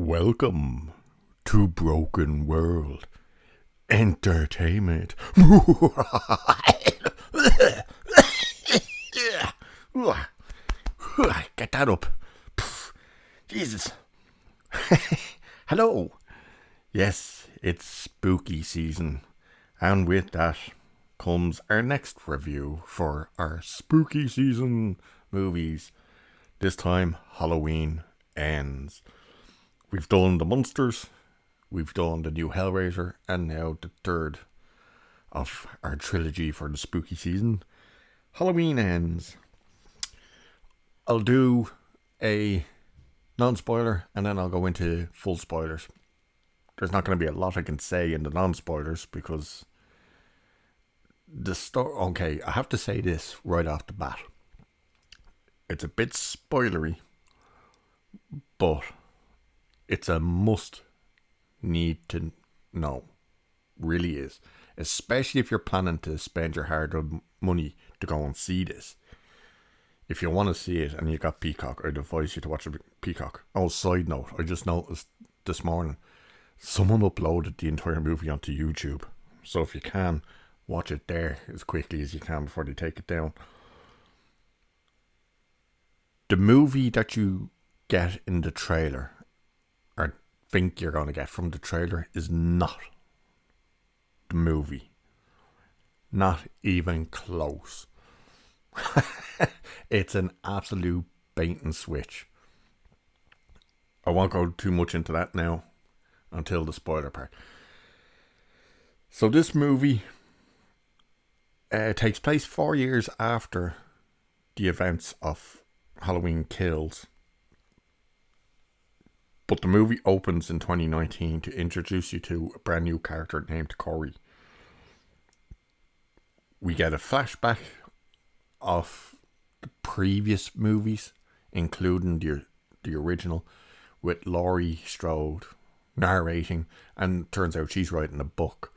Welcome to Broken World Entertainment. Get that up. Jesus. Hello. Yes, it's spooky season. And with that comes our next review for our spooky season movies. This time, Halloween Ends. We've done The Monsters, we've done the new Hellraiser, and now the third of our trilogy for the spooky season, Halloween Ends. I'll do a non-spoiler and then I'll go into full spoilers. There's not going to be a lot I can say in the non-spoilers because the story... Okay, I have to say this right off the bat. It's a bit spoilery, but it's a must need to know. Really is. Especially if you're planning to spend your hard-earned money to go and see this. If you want to see it and you got Peacock, I'd advise you to watch a Peacock. Oh, side note, I just noticed this morning someone uploaded the entire movie onto YouTube. So if you can, watch it there as quickly as you can before they take it down. The movie that you get in the trailer, or think you're going to get from the trailer, is not the movie. Not even close. It's an absolute bait and switch. I won't go too much into that now until the spoiler part. So this movie takes place 4 years after the events of Halloween Kills. But the movie opens in 2019 to introduce you to a brand new character named Corey. We get a flashback of the previous movies, including the original, with Laurie Strode narrating, and turns out she's writing a book.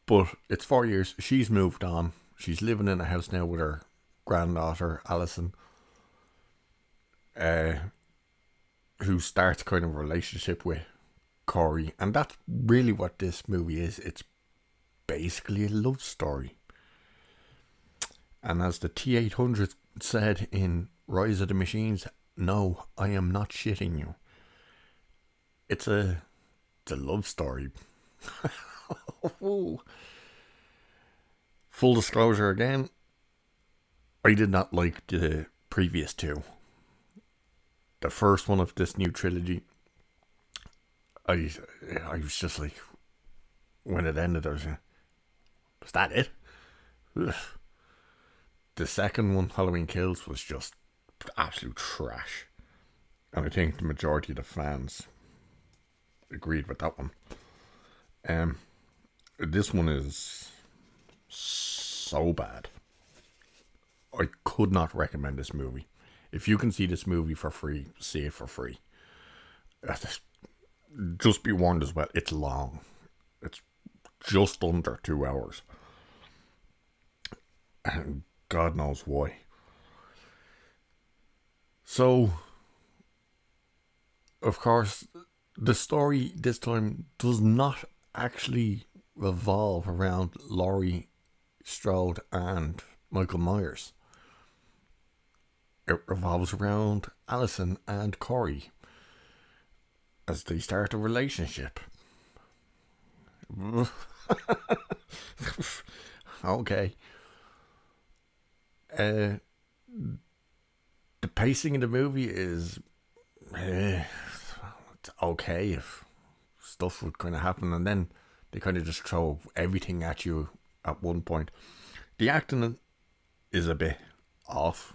But it's 4 years, she's moved on. She's living in a house now with her granddaughter, Alison, who starts kind of a relationship with Corey. And that's really what this movie is. It's basically a love story. And as the T-800 said in Rise of the Machines, no, I am not shitting you. It's a love story. Full disclosure again, I did not like the previous two. The first one of this new trilogy, I was just like, when it ended, I was that it? Ugh. The second one, Halloween Kills, was just absolute trash. And I think the majority of the fans agreed with that one. This one is so bad. I could not recommend this movie. If you can see this movie for free, see it for free. Just be warned as well, it's long. It's just under 2 hours. And God knows why. So, of course, the story this time does not actually revolve around Laurie Strode and Michael Myers. It revolves around Alison and Corey as they start a relationship. Okay. The pacing in the movie is it's okay if stuff would kind of happen, and then they kind of just throw everything at you at one point. The acting is a bit off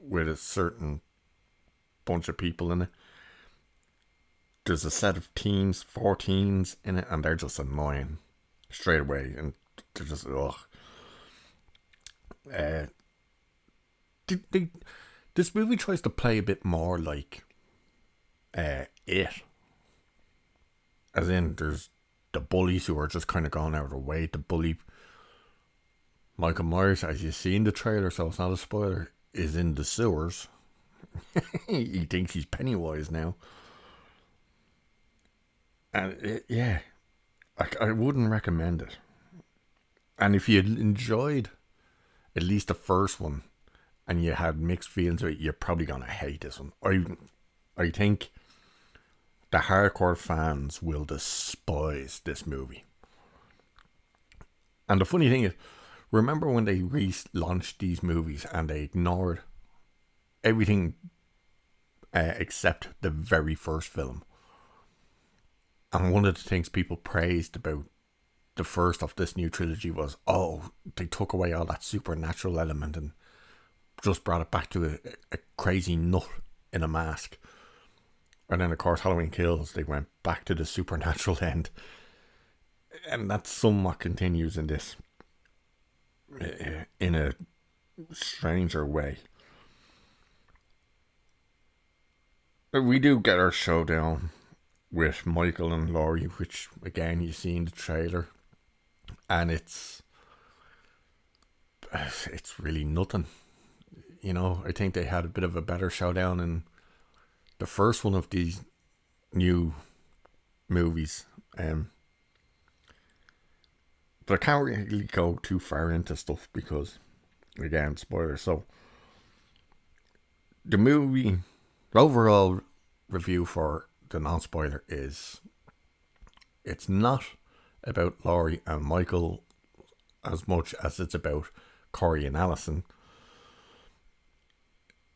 with a certain bunch of people in it. There's a set of teens, 4 teens in it, and they're just annoying straight away, and they're just this movie tries to play a bit more like It. As in, there's the bullies who are just kind of going out of their way to bully Michael Myers, as you see in the trailer, so it's not a spoiler, is in the sewers He thinks he's Pennywise now. And yeah, I wouldn't recommend it. And if you enjoyed at least the first one and you had mixed feelings with it, you're probably gonna hate this one. I think the hardcore fans will despise this movie. And the funny thing is, remember when they relaunched these movies and they ignored everything except the very first film? And one of the things people praised about the first of this new trilogy was, oh, they took away all that supernatural element and just brought it back to a crazy nut in a mask. And then, of course, Halloween Kills, they went back to the supernatural end. And that somewhat continues in this, in a stranger way. We do get our showdown with Michael and Laurie, which, again, you see in the trailer. And it's really nothing. You know, I think they had a bit of a better showdown in the first one of these new movies. But I can't really go too far into stuff because, again, spoilers. So, the movie, the overall review for the non-spoiler is, it's not about Laurie and Michael as much as it's about Corey and Allison.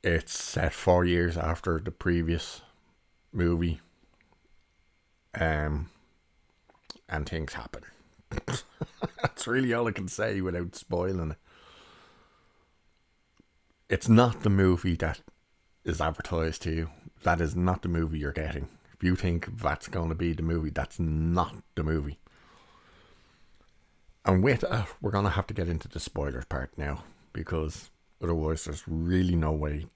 It's set 4 years after the previous movie, and things happen. That's really all I can say without spoiling it. It's not the movie that is advertised to you. That is not the movie you're getting. If you think that's going to be the movie, that's not the movie. And with that, we're going to have to get into the spoilers part now, because otherwise there's really no way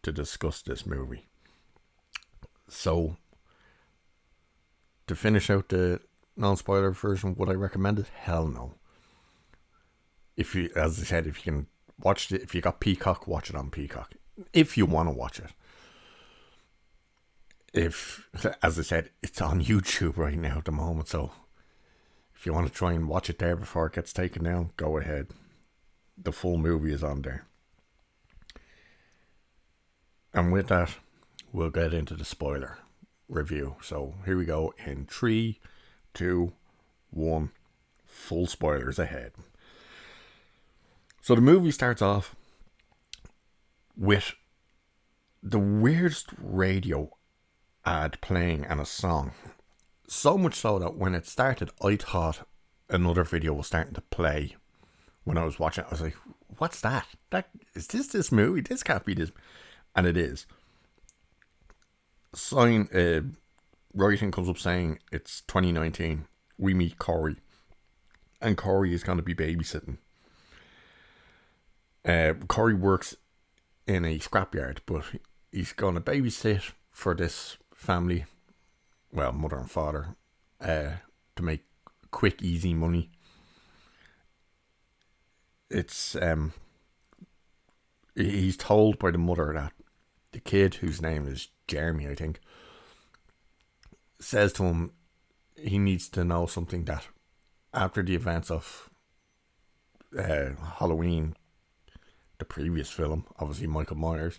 to discuss this movie. So, to finish out the non-spoiler version, would I recommend it? Hell no. If you, as I said, if you can watch it, if you got Peacock, watch it on Peacock. If you want to watch it. If, as I said, it's on YouTube right now at the moment, so if you want to try and watch it there before it gets taken down, go ahead. The full movie is on there. And with that, we'll get into the spoiler review. So here we go in 3, 2, 1. Full spoilers ahead. So the movie starts off with the weirdest radio ad playing and a song. So much so that when it started, I thought another video was starting to play. When I was watching it, I was like, what's that? Is this movie? This can't be this. And it is. Writing comes up saying it's 2019. We meet Corey. And Corey is going to be babysitting. Corey works in a scrapyard, but he's going to babysit for this family, well, mother and father, to make quick, easy money. It's he's told by the mother that the kid, whose name is Jeremy, I think, says to him he needs to know something, that after the events of Halloween, the previous film, obviously Michael Myers,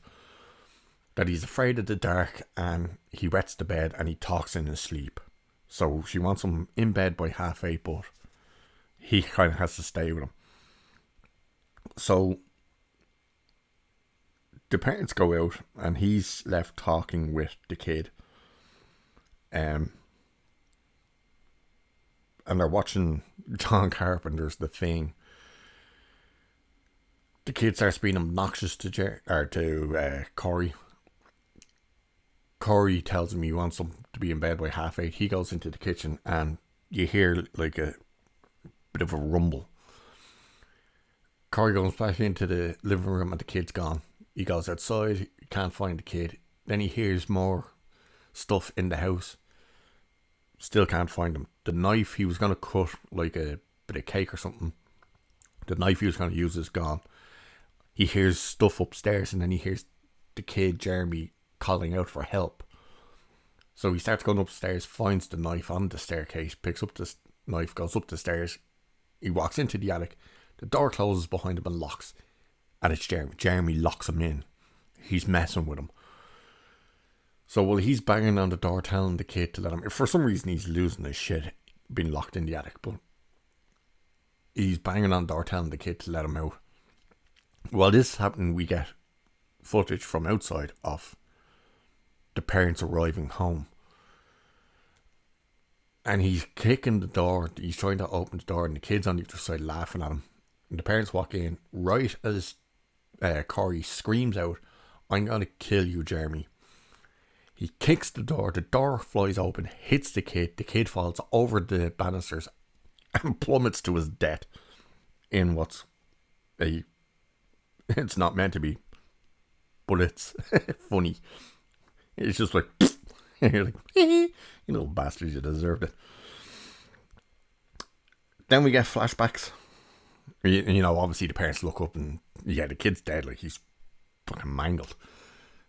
that he's afraid of the dark and he wets the bed and he talks in his sleep. So she wants him in bed by 8:30, but he kind of has to stay with him. So the parents go out and he's left talking with the kid. And they're watching John Carpenter's The Thing. The kid starts being obnoxious to Corey. Corey tells him he wants him to be in bed by 8:30. He goes into the kitchen and you hear like a bit of a rumble. Corey goes back into the living room and the kid's gone. He goes outside, he can't find the kid. Then he hears more stuff in the house. Still can't find him. The knife he was going to cut like a bit of cake or something, the knife he was going to use is gone. He hears stuff upstairs and then he hears the kid Jeremy calling out for help. So he starts going upstairs, finds the knife on the staircase, picks up the knife, goes up the stairs. He walks into the attic. The door closes behind him and locks. And it's Jeremy. Jeremy locks him in. He's messing with him. So while he's banging on the door telling the kid to let him... For some reason he's losing his shit being locked in the attic. But he's banging on the door telling the kid to let him out. While this is happening, we get footage from outside of the parents arriving home. And he's kicking the door. He's trying to open the door and the kid's on the other side laughing at him. And the parents walk in right as Corey screams out, "I'm going to kill you, Jeremy." He kicks the door flies open, hits the kid falls over the banisters and plummets to his death in what's it's not meant to be, but it's funny. It's just like, you're like, you little bastards, you deserved it. Then we get flashbacks. You know, obviously the parents look up and, yeah, the kid's dead, like he's fucking mangled.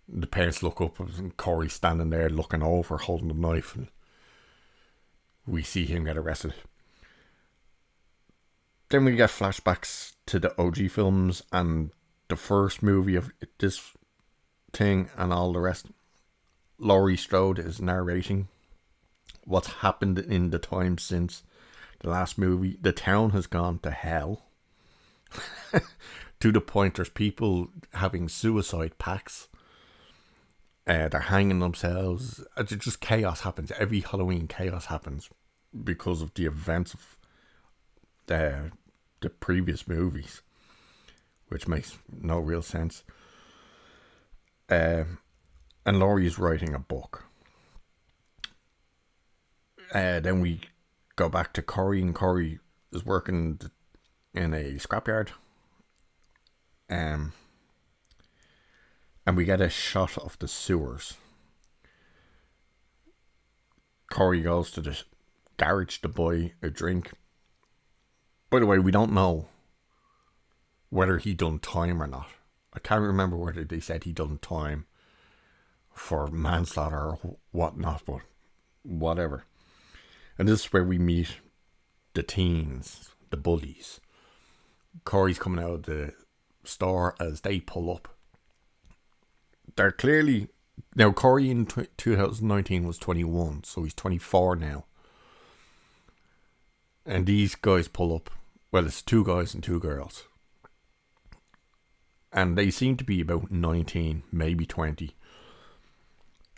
The parents look up and Corey's standing there looking over, holding the knife, and we see him get arrested. Then we get flashbacks to the OG films and the first movie of this thing and all the rest. Laurie Strode is narrating what's happened in the time since the last movie. The town has gone to hell. To the point there's people having suicide pacts. They're hanging themselves. Just chaos happens. Every Halloween chaos happens because of the events of the previous movies, which makes no real sense. And Laurie is writing a book. Then we go back to Corey, and Corey is working in a scrapyard. And we get a shot of the sewers. Corey goes to the garage to buy a drink. By the way, we don't know whether he done time or not. I can't remember whether they said he done time for manslaughter or whatnot, but whatever. And this is where we meet the teens, the bullies. Corey's coming out of the store as they pull up. They're clearly... Now, Corey in 2019 was 21, so he's 24 now. And these guys pull up. Well, it's 2 guys and 2 girls. And they seem to be about 19, maybe 20.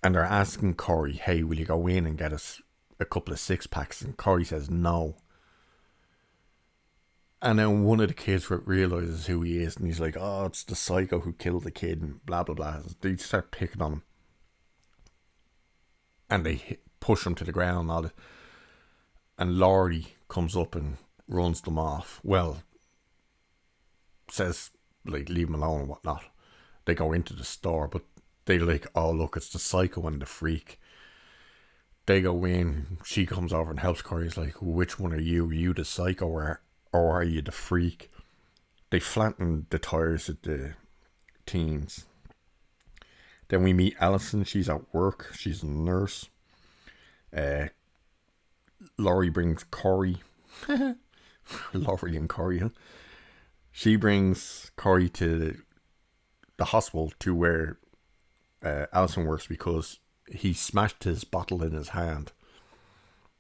And they're asking Corey, "Hey, will you go in and get us a couple of 6-packs?" And Corey says no. And then one of the kids realizes who he is, and he's like, "Oh, it's the psycho who killed the kid," and blah, blah, blah. They start picking on him. And they push him to the ground and all that. And Laurie comes up and runs them off. Well, says, like, leave him alone and whatnot. They go into the store, but they're like, "Oh, look, it's the psycho and the freak." They go in, she comes over and helps Corey. He's like, "Which one are you? Are you the psycho or are you the freak?" They flatten the tires at the teens. Then we meet Alison. She's at work. She's a nurse. Laurie brings Corey. Laurie and Corey, huh? She brings Corey to the hospital to where Alison works because he smashed his bottle in his hand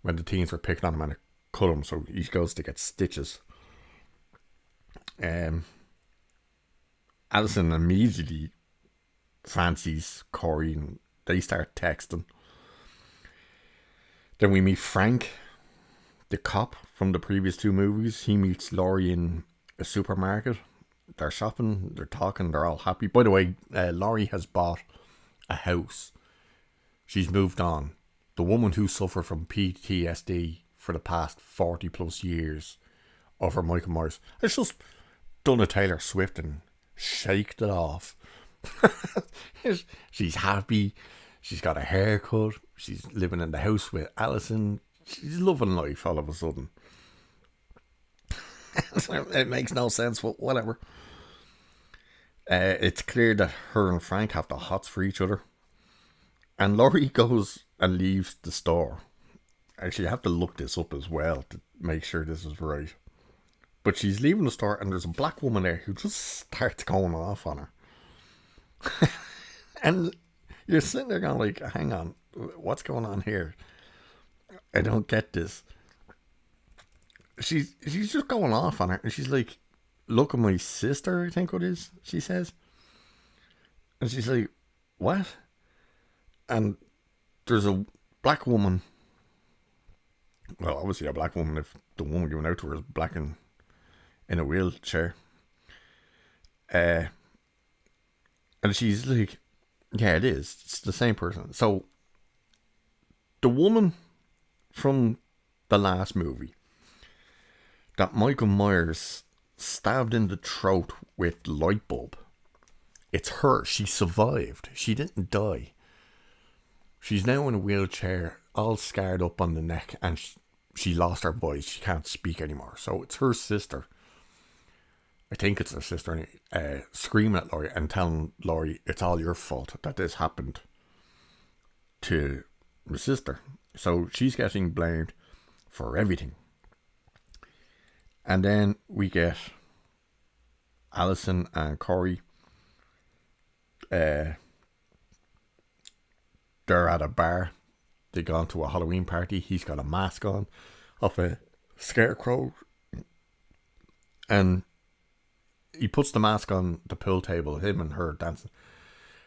when the teens were picking on him and it cut him, so he goes to get stitches. Alison immediately fancies Corey and they start texting. Then we meet Frank, the cop from the previous 2 movies. He meets Laurie in a supermarket. They're shopping, they're talking, they're all happy. By the way, Laurie has bought a house. She's moved on. The woman who suffered from PTSD for the past 40 plus years over Michael Myers has just done a Taylor Swift and shaked it off. She's happy. She's got a haircut. She's living in the house with Alison. She's loving life all of a sudden. It makes no sense, but whatever. It's clear that her and Frank have the hots for each other. And Laurie goes and leaves the store. Actually, you have to look this up as well to make sure this is right. But she's leaving the store and there's a black woman there who just starts going off on her. And you're sitting there going like, hang on, what's going on here? I don't get this. She's just going off on her and she's like, look at my sister, I think what it is, she says. And she's like, what? And there's a black woman. Well, obviously a black woman if the woman giving out to her is black and in a wheelchair. And she's like, yeah, it is. It's the same person. So the woman from the last movie that Michael Myers stabbed in the throat with light bulb, it's her. She survived. She didn't die. She's now in a wheelchair, all scarred up on the neck, and she lost her voice. She can't speak anymore. So it's her sister. I think it's her sister, screaming at Laurie and telling Laurie it's all your fault that this happened to my sister. So she's getting blamed for everything. And then we get Allison and Corey. They're at a bar. They gone to a Halloween party. He's got a mask on of a scarecrow. And he puts the mask on the pool table, him and her dancing.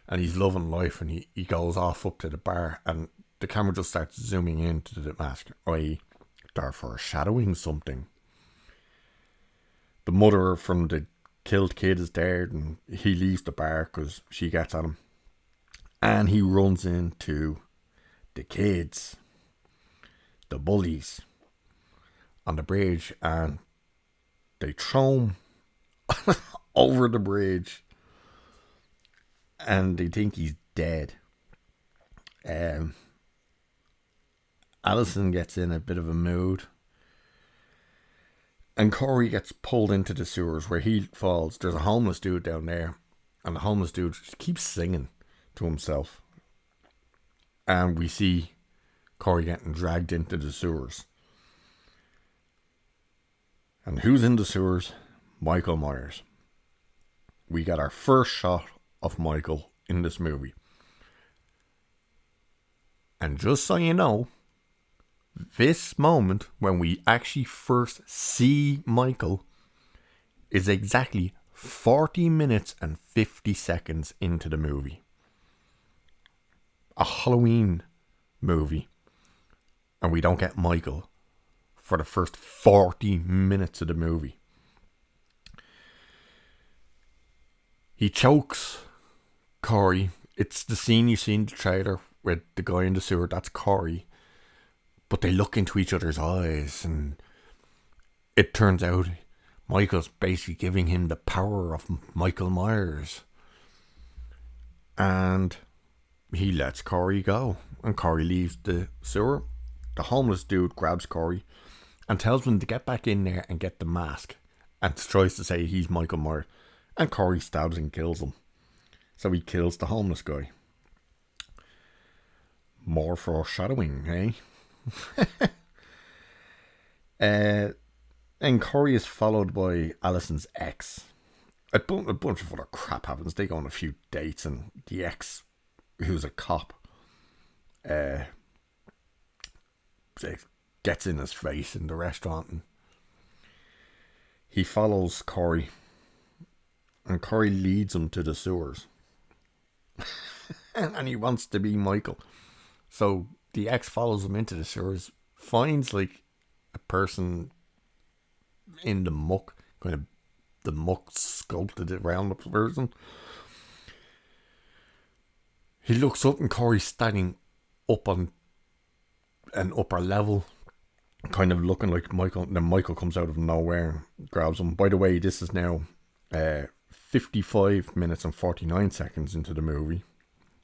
And he's loving life, and he goes off up to the bar, and the camera just starts zooming into the mask, i.e. they're foreshadowing something. The mother from the killed kid is there, and he leaves the bar because she gets at him. And he runs into the kids, the bullies, on the bridge, and they throw him over the bridge, and they think he's dead. Allison gets in a bit of a mood, and Corey gets pulled into the sewers where he falls. There's a homeless dude down there, and the homeless dude keeps singing to himself. And we see Corey getting dragged into the sewers. And who's in the sewers? Michael Myers. We got our first shot of Michael in this movie. And just so you know, this moment when we actually first see Michael is exactly 40 minutes and 50 seconds into the movie. A Halloween movie, and we don't get Michael for the first 40 minutes of the movie. He chokes Corey. It's the scene you see in the trailer with the guy in the sewer. That's Corey. But they look into each other's eyes, and it turns out Michael's basically giving him the power of Michael Myers. And he lets Corey go, and Corey leaves the sewer. The homeless dude grabs Corey and tells him to get back in there and get the mask, and tries to say he's Michael Myers, and Corey stabs and kills him. So he kills the homeless guy. More foreshadowing, eh? And Corey is followed by Allison's ex. A bunch of other crap happens. They go on a few dates, and the ex, who's a cop, gets in his face in the restaurant, and he follows Corey, and Corey leads him to the sewers. And he wants to be Michael. So the ex follows him into the sewers, finds like a person in the muck, kind of the muck sculpted around the person. He looks up, and Corey's standing up on an upper level, kind of looking like Michael. And then Michael comes out of nowhere and grabs him. By the way, this is now 55 minutes and 49 seconds into the movie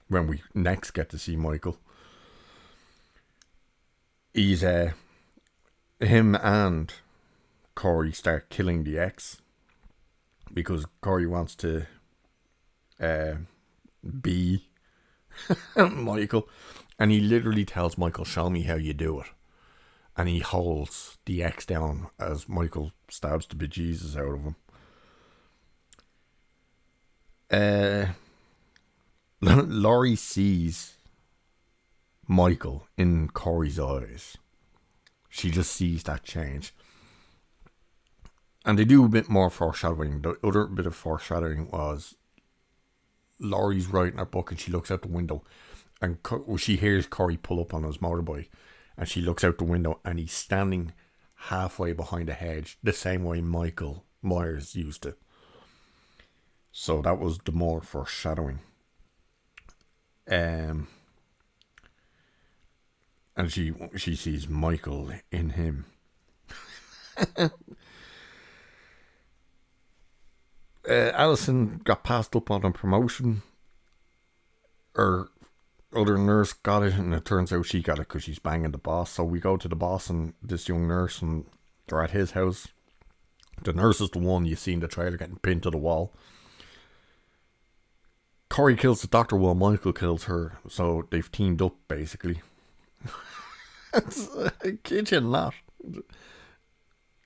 when we next get to see Michael. He's him and Corey start killing the ex because Corey wants to B, Michael. And he literally tells Michael, show me how you do it. And he holds the X down as Michael stabs the bejesus out of him. Laurie sees Michael in Corey's eyes. She just sees that change. And they do a bit more foreshadowing. The other bit of foreshadowing was Laurie's writing her book and she looks out the window and she hears Corey pull up on his motorbike. And she looks out the window and he's standing halfway behind a hedge, the same way Michael Myers used to. So that was the more foreshadowing. And she sees Michael in him. Alison got passed up on a promotion. Her other nurse got it, and it turns out she got it because she's banging the boss. So we go to the boss and this young nurse, and they're at his house. The nurse is the one you see in the trailer getting pinned to the wall. Corey kills the doctor while Michael kills her, so they've teamed up basically. I kid you not.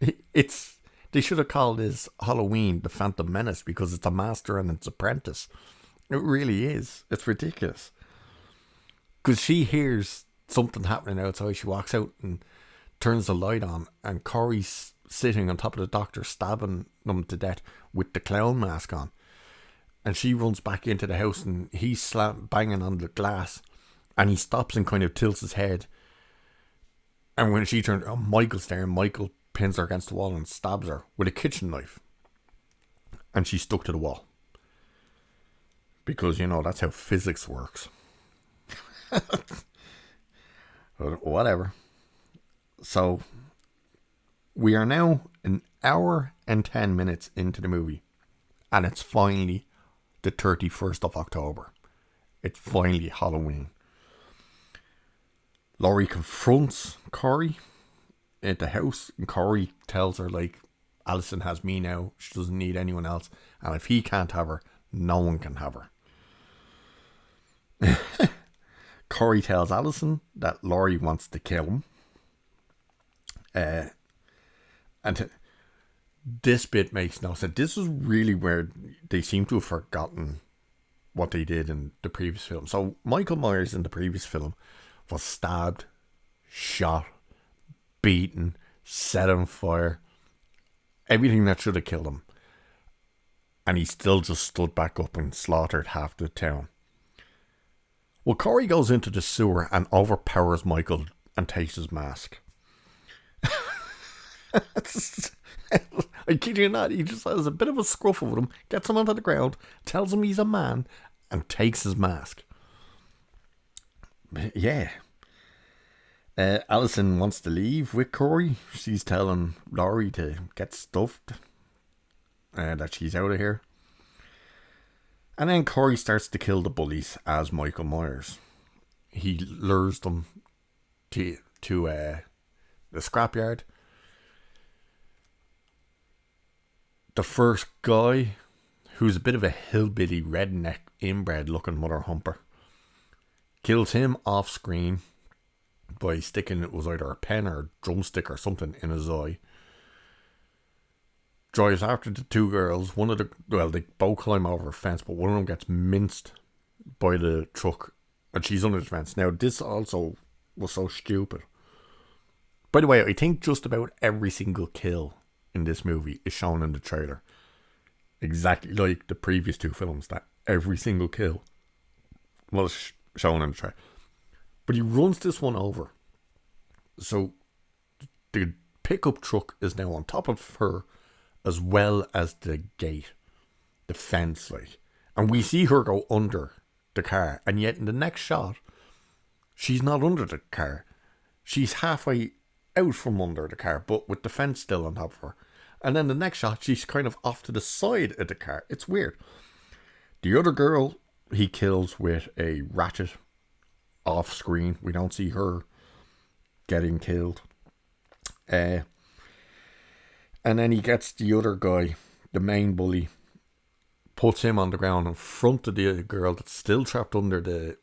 They should have called this Halloween the Phantom Menace because it's a master and its apprentice. It really is. It's ridiculous. Because she hears something happening outside. She walks out and turns the light on. And Corey's sitting on top of the doctor, stabbing them to death with the clown mask on. And she runs back into the house and he's banging on the glass. And he stops and kind of tilts his head. And when she turns, Michael's there. And Michael pins her against the wall and stabs her with a kitchen knife. And she's stuck to the wall. Because, that's how physics works. Whatever. So we are now an hour and 10 minutes into the movie, and it's finally the 31st of October. It's finally Halloween. Laurie confronts Corey at the house, and Corey tells her, Alison has me now, she doesn't need anyone else, and if he can't have her, no one can have her. Corey tells Alison that Laurie wants to kill him. And this bit makes no sense. This is really where they seem to have forgotten what they did in the previous film. So Michael Myers in the previous film was stabbed, shot, beaten, set on fire. Everything that should have killed him. And he still just stood back up and slaughtered half the town. Well, Corey goes into the sewer and overpowers Michael and takes his mask. I kid you not, he just has a bit of a scruffle with him, gets him onto the ground, tells him he's a man, and takes his mask. Yeah. Alison wants to leave with Corey. She's telling Laurie to get stuffed, that she's out of here. And then Corey starts to kill the bullies as Michael Myers. He lures them to the scrapyard. The first guy, who's a bit of a hillbilly, redneck, inbred looking mother humper, kills him off screen by sticking, it was either a pen or a drumstick or something in his eye. Drives after the two girls. They both climb over a fence, but one of them gets minced by the truck and she's under the fence. Now, this also was so stupid. By the way, I think just about every single kill in this movie is shown in the trailer. Exactly like the previous two films, that every single kill was shown in the trailer. But he runs this one over. So the pickup truck is now on top of her, as well as the gate, the fence, and we see her go under the car, and yet in the next shot, she's not under the car. She's halfway out from under the car, but with the fence still on top of her. And then the next shot, she's kind of off to the side of the car. It's weird. The other girl, he kills with a ratchet off screen. We don't see her getting killed. And then he gets the other guy, the main bully, puts him on the ground in front of the girl that's still trapped under the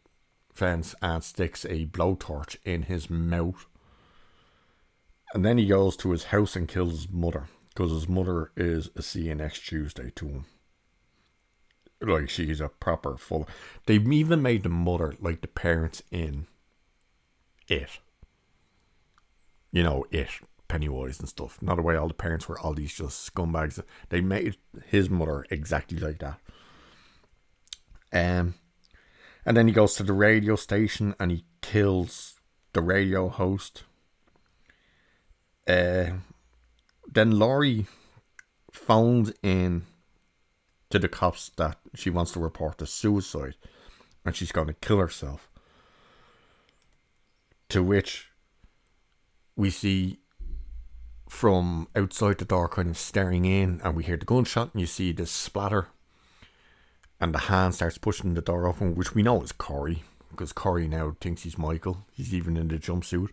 fence and sticks a blowtorch in his mouth. And then he goes to his house and kills his mother, because his mother is a see you next Tuesday to him. Like, she's a proper full... They've even made the mother like the parents in It. You know, It, Pennywise and stuff. Not the way all the parents were all these just scumbags. They made his mother exactly like that. And then he goes to the radio station and he kills the radio host. Then Laurie phones in to the cops that she wants to report a suicide and she's going to kill herself. To which we see from outside the door kind of staring in, and we hear the gunshot and you see the splatter and the hand starts pushing the door open, which we know is Corey, because Corey now thinks he's Michael. He's even in the jumpsuit,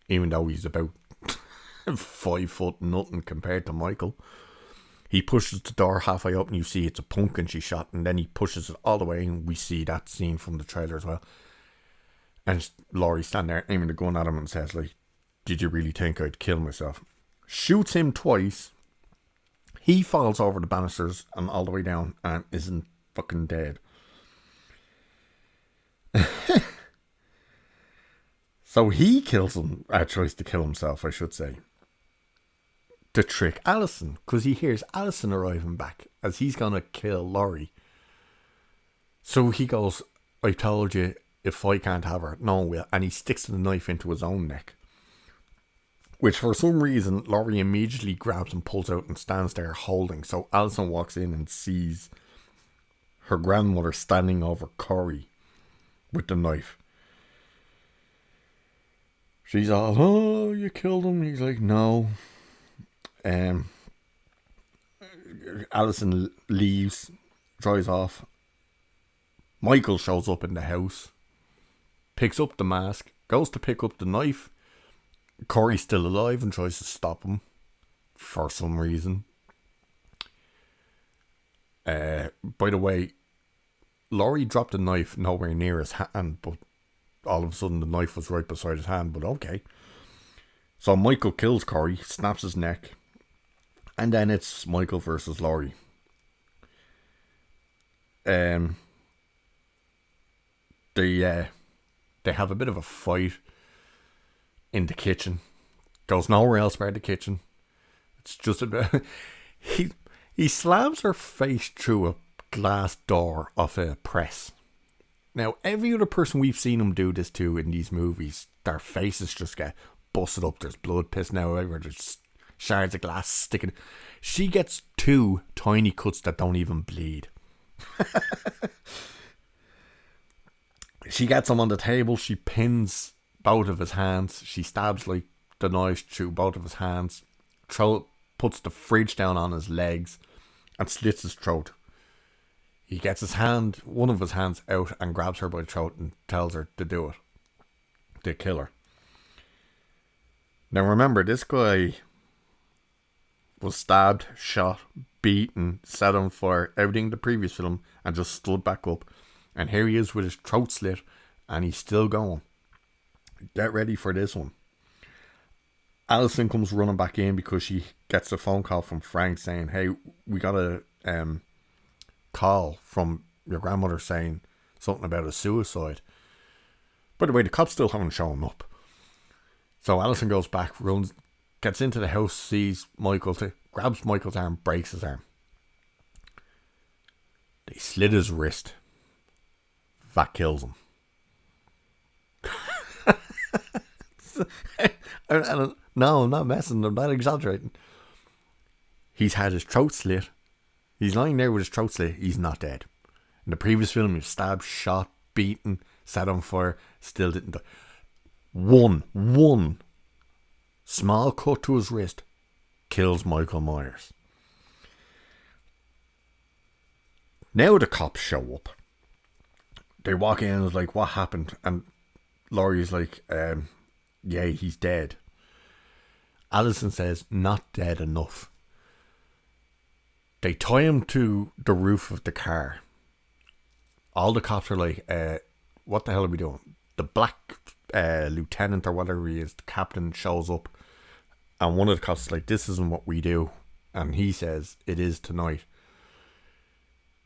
even though he's about 5 foot nothing compared to Michael. He pushes the door halfway up and you see it's a pumpkin she shot, and then he pushes it all the way and we see that scene from the trailer as well. And Laurie standing there aiming the gun at him and says, like, did you really think I'd kill myself? Shoots him twice. He falls over the banisters and all the way down and isn't fucking dead. So he kills him, tries to kill himself, I should say, to trick Alison, because he hears Alison arriving back as he's gonna kill Laurie. So he goes, I told you, if I can't have her, no one will. And he sticks the knife into his own neck, which for some reason Laurie immediately grabs and pulls out and stands there holding. So Alison walks in and sees her grandmother standing over Corey with the knife. She's all, oh, you killed him. He's like, no. Alison leaves, drives off. Michael shows up in the house, picks up the mask, goes to pick up the knife. Corey's still alive and tries to stop him for some reason. By the way, Laurie dropped the knife nowhere near his hand, but all of a sudden the knife was right beside his hand, but okay. So Michael kills Corey, snaps his neck, and then it's Michael versus Laurie. They have a bit of a fight in the kitchen. Goes nowhere else but the kitchen. It's just a bit... He slams her face through a glass door of a press. Now, every other person we've seen him do this to in these movies, their faces just get busted up. There's blood pissing out everywhere. There's shards of glass sticking. She gets 2 tiny cuts that don't even bleed. She gets him on the table. She pins both of his hands. She stabs like the knife through both of his hands. Puts the fridge down on his legs and slits his throat. He gets one of his hands out and grabs her by the throat and tells her to do it. To kill her. Now remember, this guy was stabbed, shot, beaten, set on fire, everything in the previous film, and just stood back up. And here he is with his throat slit, and he's still going. Get ready for this one. Alison comes running back in because she gets a phone call from Frank saying, hey, we got a call from your grandmother saying something about a suicide. By the way, the cops still haven't shown up. So Alison goes back, runs, gets into the house, sees Michael, grabs Michael's arm, breaks his arm. They slit his wrist. That kills him. No, I'm not messing. I'm not exaggerating. He's had his throat slit. He's lying there with his throat slit. He's not dead. In the previous film, he was stabbed, shot, beaten, set on fire, still didn't die. One small cut to his wrist kills Michael Myers. Now the cops show up. They walk in and is like, what happened? And Laurie's like, yeah, he's dead. Alison says, not dead enough. They tie him to the roof of the car. All the cops are like, what the hell are we doing? The black lieutenant or whatever he is, the captain, shows up. And one of the cops is like, this isn't what we do. And he says, it is tonight.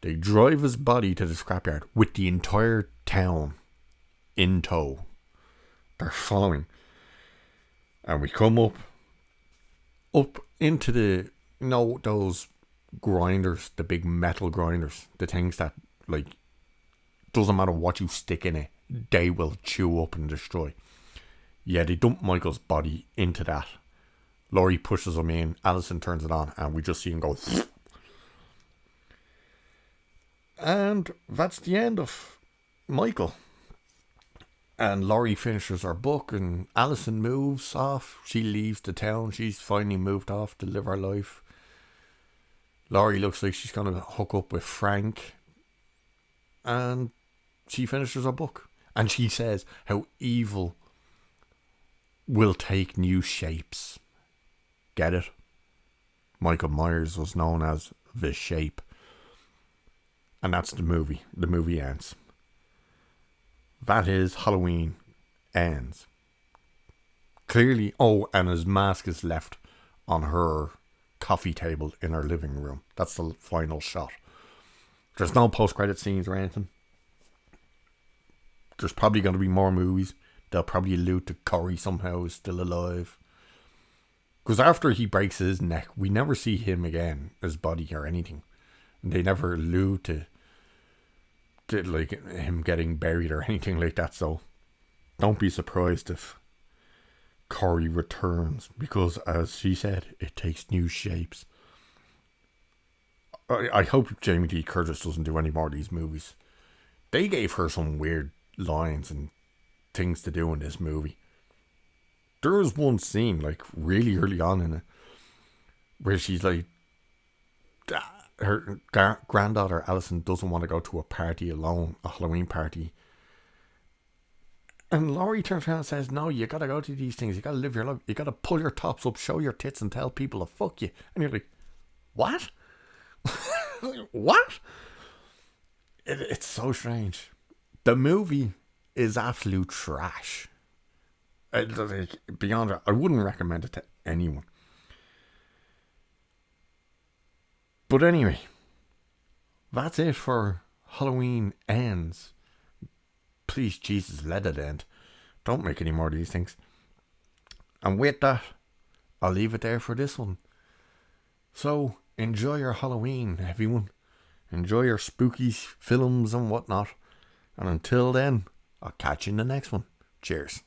They drive his body to the scrapyard with the entire town in tow. They're following. And we come up into the, those grinders, the big metal grinders, the things that, like, doesn't matter what you stick in it, they will chew up and destroy. Yeah, they dump Michael's body into that. Laurie pushes him in, Alison turns it on, and we just see him go. And that's the end of Michael. And Laurie finishes her book, and Alison moves off. She leaves the town. She's finally moved off to live her life. Laurie looks like she's going to hook up with Frank. And she finishes her book. And she says how evil will take new shapes. Get it? Michael Myers was known as the Shape. And that's the movie. The movie ends. That is Halloween ends. Clearly, and his mask is left on her coffee table in her living room. That's the final shot. There's no post-credit scenes or anything. There's probably going to be more movies. They'll probably allude to Corey somehow is still alive. Because after he breaks his neck, we never see him again, his body or anything. And they never allude to like him getting buried or anything like that. So don't be surprised if Corey returns, because as she said, it takes new shapes. I hope Jamie Lee Curtis doesn't do any more of these movies. They gave her some weird lines and things to do in this movie. There was one scene, like, really early on in it, where she's like, her granddaughter Alison doesn't want to go to a party alone, a Halloween party. And Laurie turns around and says, no, you gotta go to these things, you gotta live your life, you gotta pull your tops up, show your tits and tell people to fuck you. And you're like, what? What? It's so strange. The movie is absolute trash. Beyond it, I wouldn't recommend it to anyone. But anyway, that's it for Halloween Ends. Please, Jesus, let it end. Don't make any more of these things. And with that, I'll leave it there for this one. So, enjoy your Halloween, everyone. Enjoy your spooky films and whatnot. And until then, I'll catch you in the next one. Cheers.